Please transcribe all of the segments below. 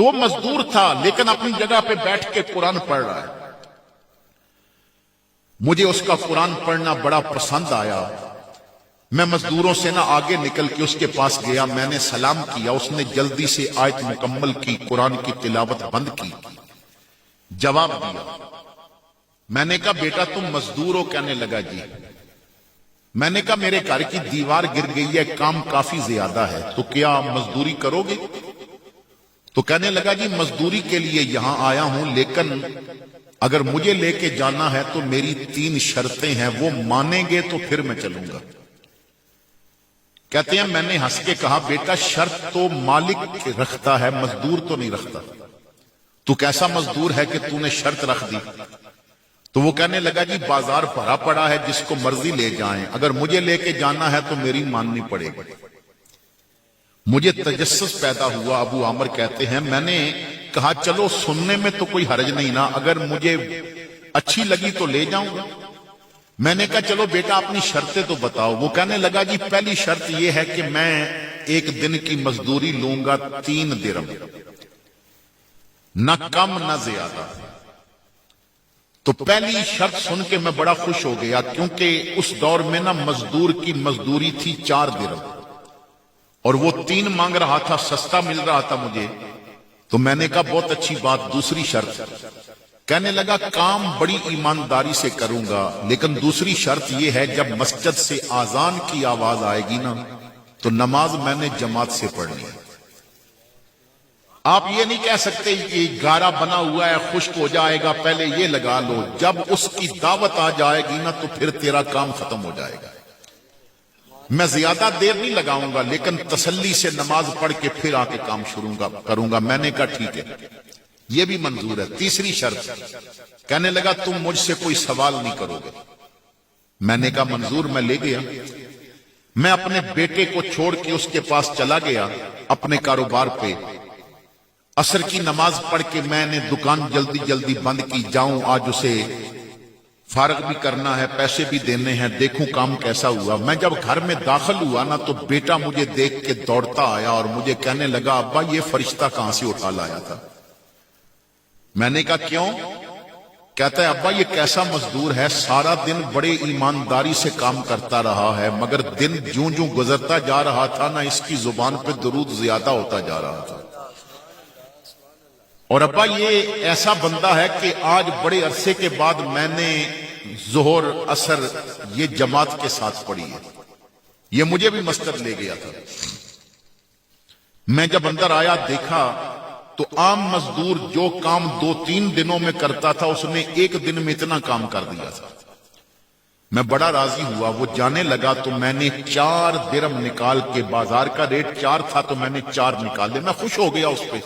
تو وہ مزدور تھا لیکن اپنی جگہ پہ بیٹھ کے قرآن پڑھ رہا ہے. مجھے اس کا قرآن پڑھنا بڑا پسند آیا. میں مزدوروں سے نہ آگے نکل کے اس کے پاس گیا. میں نے سلام کیا. اس نے جلدی سے آیت مکمل کی, قرآن کی تلاوت بند کی, جواب دیا. میں نے کہا بیٹا تم مزدور ہو؟ کہنے لگا جی. میں نے کہا میرے گھر کی دیوار گر گئی ہے, کام کافی زیادہ ہے, تو کیا مزدوری کرو گے؟ تو کہنے لگا جی مزدوری کے لیے یہاں آیا ہوں, لیکن اگر مجھے لے کے جانا ہے تو میری 3 شرطیں ہیں, وہ مانیں گے تو پھر میں چلوں گا. کہتے ہیں میں نے ہنس کے کہا بیٹا شرط تو مالک رکھتا ہے, مزدور تو نہیں رکھتا. تو کیسا مزدور ہے کہ تو نے شرط رکھ دی؟ تو وہ کہنے لگا جی بازار بھرا پڑا ہے, جس کو مرضی لے جائیں, اگر مجھے لے کے جانا ہے تو میری ماننی پڑے گی. مجھے تجسس پیدا ہوا. ابو عامر کہتے ہیں میں نے کہا چلو سننے میں تو کوئی حرج نہیں نا, اگر مجھے اچھی لگی تو لے جاؤں گا. میں نے کہا چلو بیٹا اپنی شرطیں تو بتاؤ. وہ کہنے لگا جی پہلی شرط یہ ہے کہ میں 1 دن کی مزدوری لوں گا 3 درم, نہ کم نہ زیادہ. تو پہلی شرط سن کے میں بڑا خوش ہو گیا, کیونکہ اس دور میں نا مزدور کی مزدوری تھی 4 درم اور وہ 3 مانگ رہا تھا, سستا مل رہا تھا مجھے. تو میں نے کہا بہت اچھی بات, دوسری شرط. کہنے لگا کام بڑی ایمانداری سے کروں گا, لیکن دوسری شرط یہ ہے جب مسجد سے آذان کی آواز آئے گی نا تو نماز میں نے جماعت سے پڑھنی ہے. آپ یہ نہیں کہہ سکتے کہ گارا بنا ہوا ہے خشک ہو جائے گا, پہلے یہ لگا لو, جب اس کی دعوت آ جائے گی نا تو پھر تیرا کام ختم ہو جائے گا. میں زیادہ دیر نہیں لگاؤں گا, لیکن تسلی سے نماز پڑھ کے پھر آ کے کام شروع کروں گا. میں نے کہا ٹھیک ہے, یہ بھی منظور ہے. تیسری شرط. کہنے لگا تم مجھ سے کوئی سوال نہیں کرو گے. میں نے کہا منظور. میں لے گیا. میں اپنے بیٹے کو چھوڑ کے اس کے پاس چلا گیا اپنے کاروبار پہ. عصر کی نماز پڑھ کے میں نے دکان جلدی جلدی بند کی, جاؤں آج اسے فارغ بھی کرنا ہے, پیسے بھی دینے ہیں, دیکھوں کام کیسا ہوا. میں جب گھر میں داخل ہوا نا تو بیٹا مجھے دیکھ کے دوڑتا آیا اور مجھے کہنے لگا ابا یہ فرشتہ کہاں سے اٹھا لایا تھا؟ میں نے کہا کیوں؟ کہتا ہے ابا یہ کیسا مزدور ہے, سارا دن بڑے ایمانداری سے کام کرتا رہا ہے, مگر دن جوں جوں گزرتا جا رہا تھا نا اس کی زبان پہ درود زیادہ ہوتا جا رہا تھا. اور ابا یہ ایسا بندہ ہے کہ آج بڑے عرصے کے بعد میں نے ظہر عصر یہ جماعت کے ساتھ پڑھی ہے. یہ مجھے بھی مسجد لے گیا تھا. میں جب اندر آیا دیکھا تو عام مزدور جو کام 2-3 دنوں میں کرتا تھا اس نے 1 دن میں اتنا کام کر دیا تھا. میں بڑا راضی ہوا. وہ جانے لگا تو میں نے 4 درم نکال کے, بازار کا ریٹ 4 تھا تو میں نے 4 نکال لے. میں خوش ہو گیا اس پہ.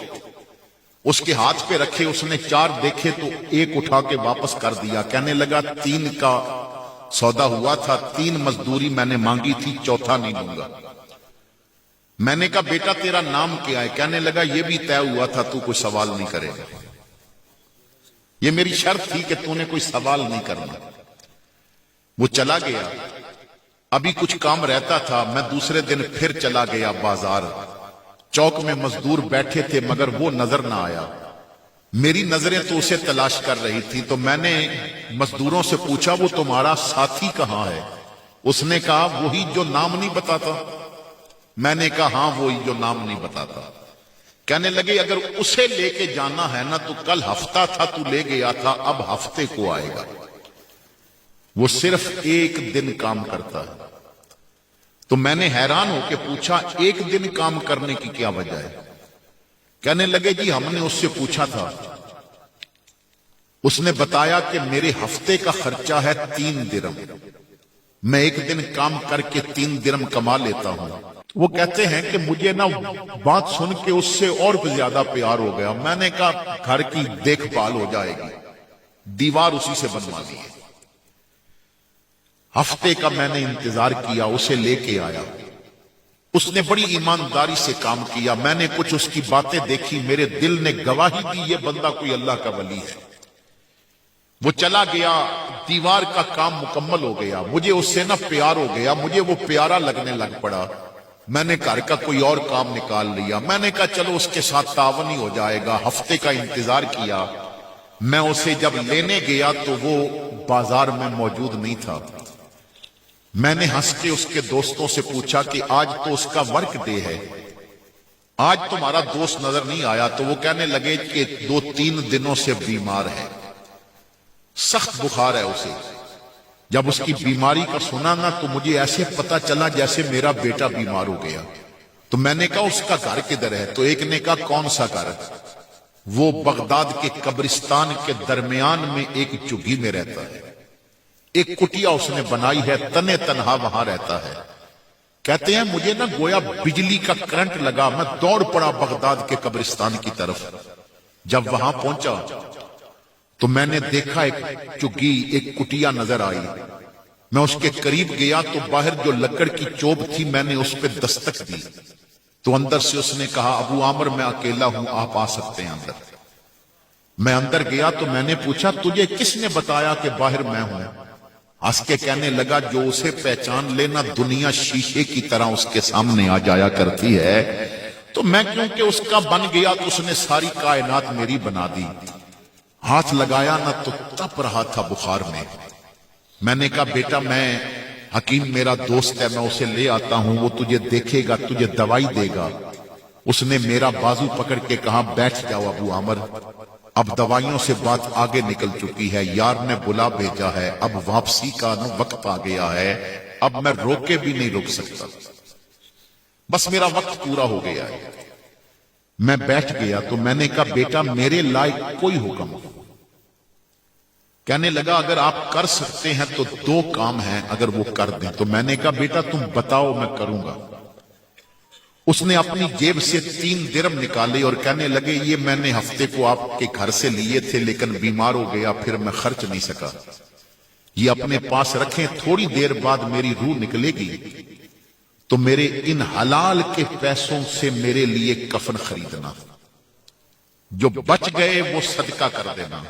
اس کے ہاتھ پہ رکھے, اس نے 4 دیکھے تو 1 اٹھا کے واپس کر دیا. کہنے لگا 3 کا سودا ہوا تھا, 3 مزدوری میں نے مانگی تھی, چوتھا نہیں دوں گا. میں نے کہا بیٹا تیرا نام کیا ہے؟ کہنے لگا یہ بھی طے ہوا تھا تو کوئی سوال نہیں کرے گا, یہ میری شرط تھی کہ تو نے کوئی سوال نہیں کرنا. وہ چلا گیا. ابھی کچھ کام رہتا تھا. میں دوسرے دن پھر چلا گیا بازار. چوک میں مزدور بیٹھے تھے مگر وہ نظر نہ آیا. میری نظریں تو اسے تلاش کر رہی تھی. تو میں نے مزدوروں سے پوچھا وہ تمہارا ساتھی کہاں ہے؟ اس نے کہا وہی جو نام نہیں بتاتا. میں نے کہا ہاں وہی جو نام نہیں بتاتا. کہنے لگے اگر اسے لے کے جانا ہے نا تو کل ہفتہ تھا تو لے گیا تھا, اب ہفتے کو آئے گا. وہ صرف 1 دن کام کرتا ہے. تو میں نے حیران ہو کے پوچھا 1 دن کام کرنے کی کیا وجہ ہے؟ کہنے لگے جی ہم نے اس سے پوچھا تھا, اس نے بتایا کہ میرے ہفتے کا خرچہ ہے 3 درم, میں 1 دن کام کر کے 3 درم کما لیتا ہوں. وہ کہتے ہیں کہ مجھے نا بات سن کے اس سے اور بھی زیادہ پیار ہو گیا. میں نے کہا گھر کی دیکھ بھال ہو جائے گی, دیوار اسی سے بنوا دی ہے. ہفتے کا میں نے انتظار کیا, اسے لے کے آیا. اس نے بڑی ایمانداری سے کام کیا. میں نے کچھ اس کی باتیں دیکھی, میرے دل نے گواہی دی یہ بندہ کوئی اللہ کا ولی ہے. وہ چلا گیا, دیوار کا کام مکمل ہو گیا. مجھے اس سے نہ پیار ہو گیا, مجھے وہ پیارا لگنے لگ پڑا. میں نے گھر کا کوئی اور کام نکال لیا. میں نے کہا چلو اس کے ساتھ تعاون ہی ہو جائے گا. ہفتے کا انتظار کیا. میں اسے جب لینے گیا تو وہ بازار میں موجود نہیں تھا. میں نے ہنس کے اس کے دوستوں سے پوچھا کہ آج تو اس کا ورک ڈے ہے, آج تمہارا دوست نظر نہیں آیا. تو وہ کہنے لگے کہ 2-3 دنوں سے بیمار ہے, سخت بخار ہے اسے. جب اس کی بیماری کا سنا نا تو مجھے ایسے پتا چلا جیسے میرا بیٹا بیمار ہو گیا. تو میں نے کہا اس کا گھر کدھر ہے؟ تو ایک نے کہا کون سا گھر؟ وہ بغداد کے قبرستان کے درمیان میں ایک جھگی میں رہتا ہے, ایک کٹیا اس نے بنائی ہے, تنے تنہا وہاں رہتا ہے. کہتے ہیں مجھے نا گویا بجلی کا کرنٹ لگا, میں دوڑ پڑا بغداد کے قبرستان کی طرف. جب وہاں پہنچا تو میں نے دیکھا ایک چگی, ایک کٹیا نظر آئی. میں اس کے قریب گیا تو باہر جو لکڑ کی چوب تھی میں نے اس پہ دستک دی تو اندر سے اس نے کہا ابو عامر میں اکیلا ہوں, آپ آ سکتے ہیں اندر. میں اندر گیا تو میں نے پوچھا تجھے کس نے بتایا کہ باہر میں ہوں؟ ہنس کے کہنے لگا جو اسے پہچان لینا دنیا شیشے کی طرح اس کے سامنے آ جایا کرتی ہے. تو میں کیونکہ اس کا بن گیا تو اس نے ساری کائنات میری بنا دی. ہاتھ لگایا نہ تو تپ رہا تھا بخار میں. میں نے کہا بیٹا میں حکیم میرا دوست ہے, میں اسے لے آتا ہوں, وہ تجھے دیکھے گا, تجھے دوائی دے گا. اس نے میرا بازو پکڑ کے کہا بیٹھ جاؤ ابو عامر, اب دوائیوں سے بات آگے نکل چکی ہے, یار نے بلا بھیجا ہے, اب واپسی کا وقت آ گیا ہے, اب میں روکے بھی نہیں روک سکتا, بس میرا وقت پورا ہو گیا ہے. میں بیٹھ گیا تو میں نے کہا بیٹا میرے لائق کوئی حکم؟ کہنے لگا اگر آپ کر سکتے ہیں تو 2 کام ہیں, اگر وہ کر دیں. تو میں نے کہا بیٹا تم بتاؤ میں کروں گا. اس نے اپنی جیب سے 3 درم نکالے اور کہنے لگے یہ میں نے ہفتے کو آپ کے گھر سے لیے تھے لیکن بیمار ہو گیا, پھر میں خرچ نہیں سکا, یہ اپنے پاس رکھیں, تھوڑی دیر بعد میری روح نکلے گی تو میرے ان حلال کے پیسوں سے میرے لیے کفن خریدنا, جو بچ گئے وہ صدقہ کر دینا,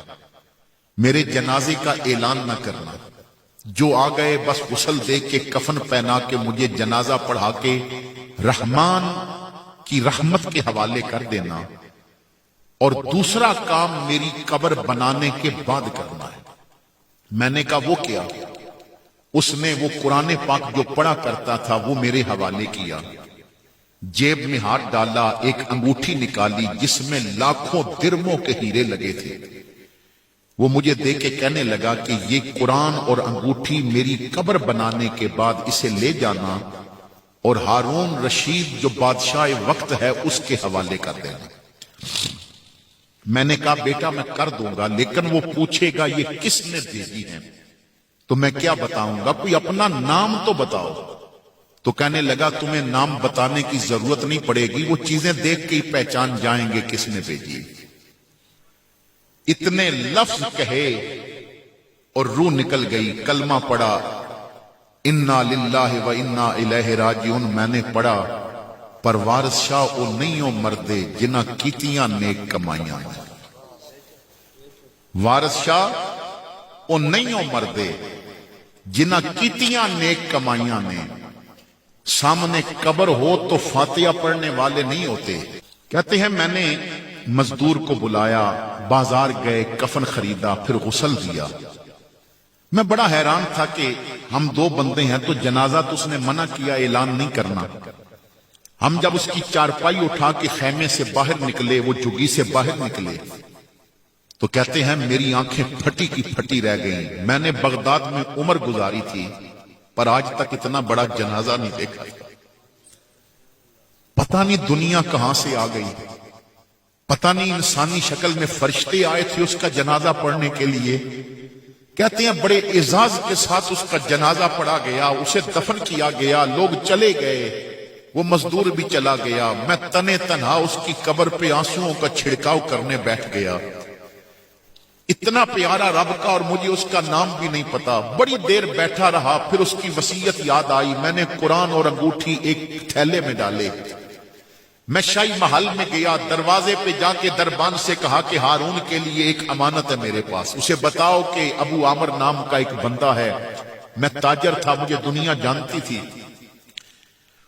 میرے جنازے کا اعلان نہ کرنا, جو آ گئے بس غسل دے کے کفن پہنا کے مجھے جنازہ پڑھا کے رحمان کی رحمت کے حوالے کر دینا, اور دوسرا کام میری قبر بنانے کے بعد کرنا ہے. میں نے کہا وہ کیا؟ اس نے وہ قرآن پاک جو پڑھا کرتا تھا وہ میرے حوالے کیا, جیب میں ہاتھ ڈالا, ایک انگوٹھی نکالی جس میں لاکھوں درموں کے ہیرے لگے تھے, وہ مجھے دے کے کہنے لگا کہ یہ قرآن اور انگوٹھی میری قبر بنانے کے بعد اسے لے جانا اور ہارون رشید جو بادشاہ وقت ہے اس کے حوالے کر دینا. میں نے کہا بیٹا میں کر دوں گا, لیکن وہ پوچھے گا یہ کس نے بھیجی ہے, تو میں کیا بتاؤں گا, کوئی اپنا نام تو بتاؤ. تو کہنے لگا تمہیں نام بتانے کی ضرورت نہیں پڑے گی, وہ چیزیں دیکھ کے ہی پہچان جائیں گے کس نے بھیجی. اتنے لفظ کہے اور روح نکل گئی. کلمہ پڑھا انا للہ و انا الیہ راجعون, میں نے پڑھا پر وارث شاہ او نہیں مردے جنہ کیتیاں نیک کمائیاں. وارث شاہ او نہیں مردے جنہ کیتیاں نیک کمائیاں نے. سامنے قبر ہو تو فاتحہ پڑھنے والے نہیں ہوتے. کہتے ہیں میں نے مزدور کو بلایا, بازار گئے, کفن خریدا, پھر غسل دیا. میں بڑا حیران تھا کہ ہم 2 بندے ہیں تو جنازہ تو اس نے منع کیا اعلان نہیں کرنا. ہم جب اس کی چارپائی اٹھا کے خیمے سے باہر نکلے, وہ جھگی سے باہر نکلے, تو کہتے ہیں میری آنکھیں پھٹی کی پھٹی رہ گئیں. میں نے بغداد میں عمر گزاری تھی پر آج تک اتنا بڑا جنازہ نہیں دیکھا. پتہ نہیں دنیا کہاں سے آ گئی, پتہ نہیں انسانی شکل میں فرشتے آئے تھے اس کا جنازہ پڑھنے کے لیے. کہتے ہیں بڑے اعزاز کے ساتھ اس کا جنازہ پڑھا گیا, اسے دفن کیا گیا, لوگ چلے گئے, وہ مزدور بھی چلا گیا. میں تنے تنہا اس کی قبر پہ آنسوؤں کا چھڑکاؤ کرنے بیٹھ گیا. اتنا پیارا رب کا اور مجھے اس کا نام بھی نہیں پتا. بڑی دیر بیٹھا رہا, پھر اس کی وصیت یاد آئی. میں نے قرآن اور انگوٹھی ایک تھیلے میں ڈالے. میں شاہی محل میں گیا, دروازے پہ جا کے دربان سے کہا کہ ہارون کے لیے ایک امانت ہے میرے پاس, اسے بتاؤ کہ ابو عامر نام کا ایک بندہ ہے, میں تاجر تھا, مجھے دنیا جانتی تھی,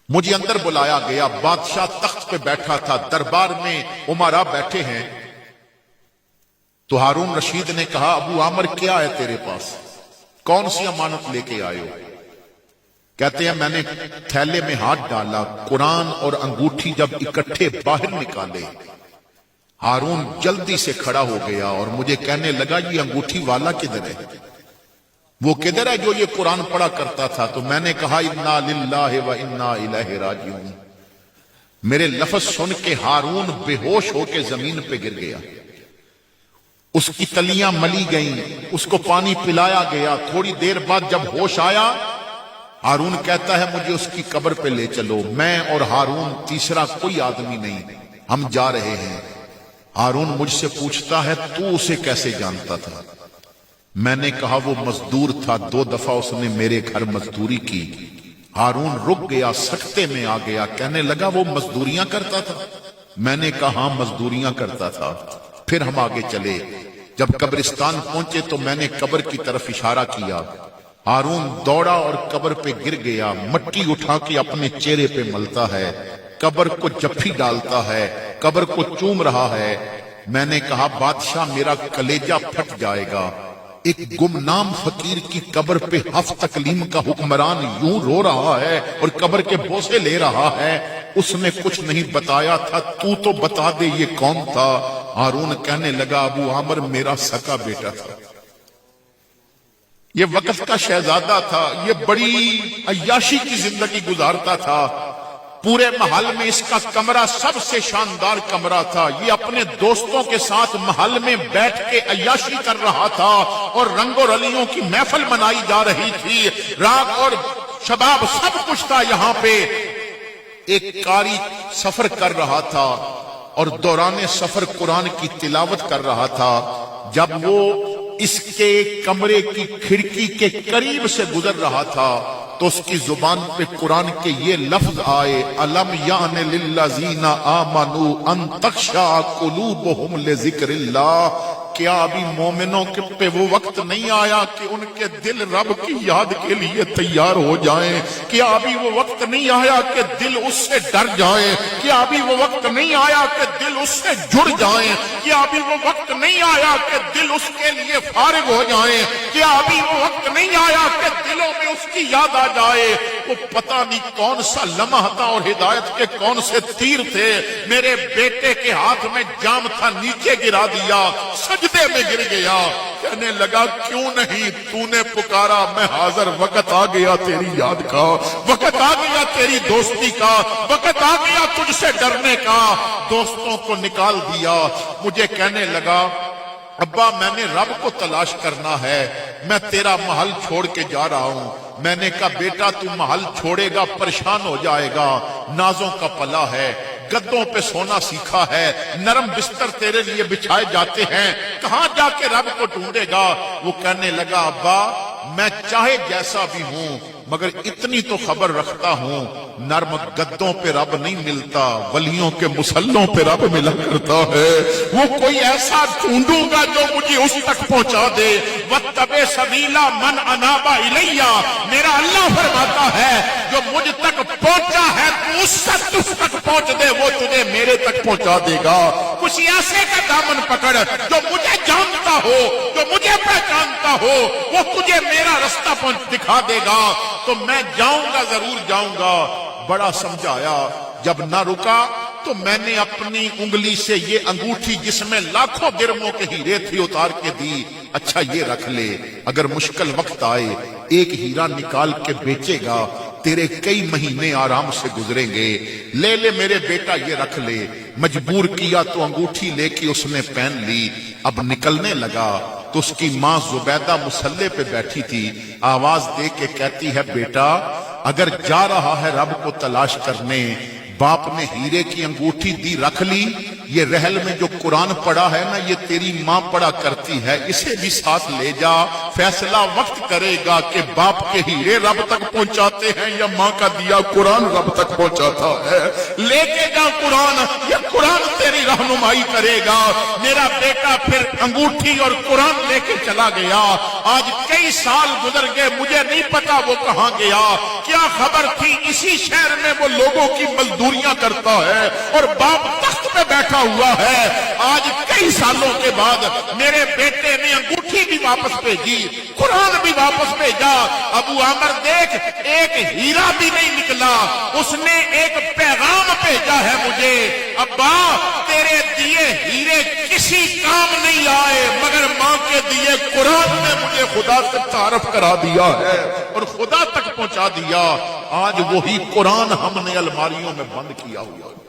مجھے اندر بلایا گیا، بادشاہ تخت پہ بیٹھا تھا، دربار میں امراء بیٹھے ہیں۔ تو ہارون رشید نے کہا ابو عامر کیا ہے تیرے پاس، کون سی امانت لے کے آئے ہو؟ کہتے ہیں میں نے تھیلے میں ہاتھ ڈالا، قرآن اور انگوٹھی جب اکٹھے باہر نکالے، ہارون جلدی سے کھڑا ہو گیا اور مجھے کہنے لگا یہ انگوٹھی والا کدھر ہے، وہ کدھر ہے جو یہ قرآن پڑھا کرتا تھا؟ تو میں نے کہا انا للہ و انا الیہ راجعون۔ میرے لفظ سن کے ہارون بے ہوش ہو کے زمین پہ گر گیا، اس کی تلیاں ملی گئیں، اس کو پانی پلایا گیا۔ تھوڑی دیر بعد جب ہوش آیا، ہارون کہتا ہے مجھے اس کی قبر پہ لے چلو، میں اور ہارون، تیسرا کوئی آدمی نہیں، ہم جا رہے ہیں۔ ہارون مجھ سے پوچھتا ہے تو اسے کیسے جانتا تھا؟ میں نے کہا وہ مزدور تھا، 2 دفعہ اس نے میرے گھر مزدوری کی۔ ہارون رک گیا، سکتے میں آ گیا، کہنے لگا وہ مزدوریاں کرتا تھا؟ میں نے کہا ہاں مزدوریاں کرتا تھا۔ پھر ہم آگے چلے، جب قبرستان پہنچے تو میں نے قبر کی طرف اشارہ کیا، ہارون دوڑا اور قبر پہ گر گیا، مٹی اٹھا کے اپنے چہرے پہ ملتا ہے، قبر کو جپھی ڈالتا ہے، قبر کو چوم رہا ہے۔ میں نے کہا بادشاہ میرا کلیجہ پھٹ جائے گا، ایک گمنام فقیر کی قبر پہ ہفت تکلیم کا حکمران یوں رو رہا ہے اور قبر کے بوسے لے رہا ہے، اس نے کچھ نہیں بتایا تھا، تو بتا دے یہ کون تھا؟ ہارون کہنے لگا ابو عامر میرا سکا بیٹا تھا، یہ وقت کا شہزادہ تھا، یہ بڑی عیاشی کی زندگی گزارتا تھا، پورے محل میں اس کا کمرہ سب سے شاندار کمرہ تھا، یہ اپنے دوستوں کے ساتھ محل میں بیٹھ کے عیاشی کر رہا تھا اور رنگ و رلیوں کی محفل منائی جا رہی تھی، راگ اور شباب سب کچھ تھا یہاں پہ۔ ایک قاری سفر کر رہا تھا اور دوران سفر قرآن کی تلاوت کر رہا تھا، جب وہ اس کے کمرے کی کھڑکی کے قریب سے گزر رہا تھا تو اس کی زبان پہ قرآن کے یہ لفظ آئے الم یعن للذین آمنوا ان تخشع قلوبہم لذکر اللہ، کیا ابھی مومنوں کے پہ وہ وقت نہیں آیا کہ ان کے دل رب کی یاد کے لیے تیار ہو جائیں؟ کیا ابھی وہ وقت نہیں آیا کہ دل اس سے ڈر جائیں؟ کیا ابھی وہ وقت نہیں آیا کہ دل اس سے جڑ جائیں؟ کیا ابھی وہ وقت نہیں آیا کہ دل اس کے لیے فارغ ہو جائیں؟ کیا ابھی وہ وقت نہیں آیا کہ دلوں میں اس کی یاد آ جائے؟ وہ پتہ نہیں کون سا لمحہ تھا اور ہدایت کے کون سے تیر تھے، میرے بیٹے کے ہاتھ میں جام تھا، نیچے گرا دیا، سجدے میں گر گیا، کہنے لگا کیوں نہیں تو نے پکارا، میں حاضر، وقت آ گیا تیری یاد کا، وقت آ گیا تیری دوستی کا، وقت آ گیا تجھ سے ڈرنے کا۔ دوستوں کو نکال دیا، مجھے کہنے لگا ابا میں نے رب کو تلاش کرنا ہے، میں تیرا محل چھوڑ کے جا رہا ہوں۔ میں نے کہا بیٹا تو محل چھوڑے گا پریشان ہو جائے گا، نازوں کا پلا ہے، گدوں پہ سونا سیکھا ہے، نرم بستر تیرے لیے بچھائے جاتے ہیں، کہاں جا کے رب کو ڈھونڈے گا؟ وہ کہنے لگا ابا میں چاہے جیسا بھی ہوں مگر اتنی تو خبر رکھتا ہوں، نرم گدوں پہ رب نہیں ملتا، ولیوں کے مسلوں پہ رب ملا کرتا ہے۔ وہ کوئی ایسا ڈھونڈوں گا جو مجھے اس تک پہنچا دے۔ وَاتَّبِعْ سَبِيلَ مَنْ أَنَابَ إِلَيَّ، میرا اللہ فرماتا ہے جو مجھ تک پہنچا ہے تو اس تک پہنچ دے، وہ تجھے میرے تک پہنچا دے گا۔ کسی ایسے کا دامن پکڑ جو مجھے جانتا ہو، جو مجھے پہچانتا ہو، وہ تجھے میرا رستہ دکھا دے گا۔ تو میں جاؤں گا، ضرور جاؤں گا۔ بڑا سمجھایا، جب نہ رکا تو میں نے اپنی انگلی سے یہ انگوٹھی جس میں لاکھوں درموں کے ہیرے تھی اتار کے دی، اچھا یہ رکھ لے، اگر مشکل وقت آئے ایک ہیرا نکال کے بیچے گا، تیرے کئی مہینے آرام سے گزریں گے، لے لے میرے بیٹا یہ رکھ لے۔ مجبور کیا تو انگوٹھی لے کے اس نے پہن لی۔ اب نکلنے لگا تو اس کی ماں زبیدہ مسلے پہ بیٹھی تھی، آواز دے کے کہتی ہے بیٹا اگر جا رہا ہے رب کو تلاش کرنے، باپ نے ہیرے کی انگوٹھی دی رکھ لی، یہ رحل میں جو قرآن پڑھا ہے نا یہ تیری ماں پڑھا کرتی ہے، اسے بھی ساتھ لے جا، فیصلہ وقت کرے گا کہ باپ کے ہیرے رب تک پہنچاتے ہیں یا ماں کا دیا قرآن رب تک پہنچاتا ہے۔ لے کے جا قرآن، یہ قرآن تیری رہنمائی کرے گا۔ میرا بیٹا پھر انگوٹھی اور قرآن لے کے چلا گیا۔ آج کئی سال گزر گئے، مجھے نہیں پتا وہ کہاں گیا، کیا خبر تھی اسی شہر میں وہ لوگوں کی مزدوریاں کرتا ہے اور باپ تخت پہ بیٹھا ہوا ہے۔ آج کئی سالوں کے بعد میرے بیٹے نے انگوٹھی بھی واپس بھیجی، قرآن بھی واپس بھیجا۔ ابو عامر دیکھ، ایک ہیرا بھی نہیں نکلا، اس نے ایک پیغام بھیجا ہے مجھے، ابا تیرے دیے ہیرے کسی کام نہیں آئے مگر ماں کے دیے قرآن نے مجھے خدا سے تعارف کرا دیا ہے اور خدا تک پہنچا دیا۔ آج وہی قرآن ہم نے الماریوں میں بند کیا ہوا ہے۔